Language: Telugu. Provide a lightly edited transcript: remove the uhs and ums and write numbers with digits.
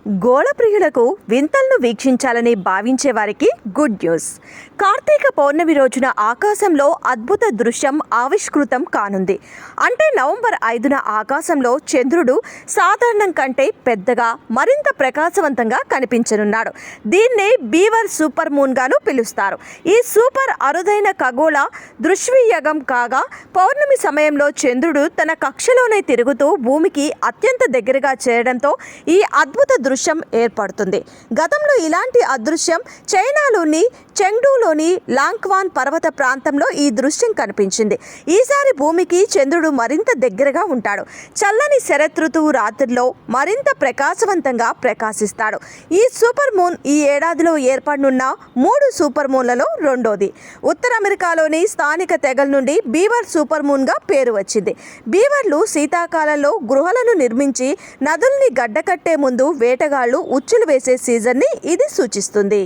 గోళ ప్రియులకు వింతలను వీక్షించాలని భావించే వారికి గుడ్ న్యూస్. కార్తీక పౌర్ణమి రోజున ఆకాశంలో అద్భుత దృశ్యం ఆవిష్కృతం కానుంది. అంటే నవంబర్ 5న ఆకాశంలో చంద్రుడు సాధారణం కంటే పెద్దగా మరింత ప్రకాశవంతంగా కనిపించనున్నాడు. దీన్నే బీవర్ సూపర్ మూన్ గాను పిలుస్తారు. ఈ సూపర్ అరుదైన ఖగోళ దృశ్యయుగం కాగా పౌర్ణమి సమయంలో చంద్రుడు తన కక్షలోనే తిరుగుతూ భూమికి అత్యంత దగ్గరగా చేరడంతో ఈ అద్భుత దృశ్యం ఏర్పడుతుంది. గతంలో ఇలాంటి అదృశ్యం చైనాలోని చెంగ్డూలోని లాంగ్వాన్ పర్వత ప్రాంతంలో ఈ దృశ్యం కనిపించింది. ఈసారి భూమికి చంద్రుడు మరింత దగ్గరగా ఉంటాడు. చల్లని శరదృతువు రాత్రిలో మరింత ప్రకాశవంతంగా ప్రకాశిస్తాడు. ఈ సూపర్ మూన్ ఈ ఏడాదిలో ఏర్పడనున్న 3 సూపర్ మూన్లలో రెండోది. ఉత్తర అమెరికాలోని స్థానిక తెగల నుండి బీవర్ సూపర్ మూన్గా పేరు వచ్చింది. బీవర్లు శీతాకాలంలో గృహాలను నిర్మించి నదుల్ని గడ్డకట్టే ముందు వేటగాళ్లు ఉచ్చులు వేసే సీజన్ని ఇది సూచిస్తుంది.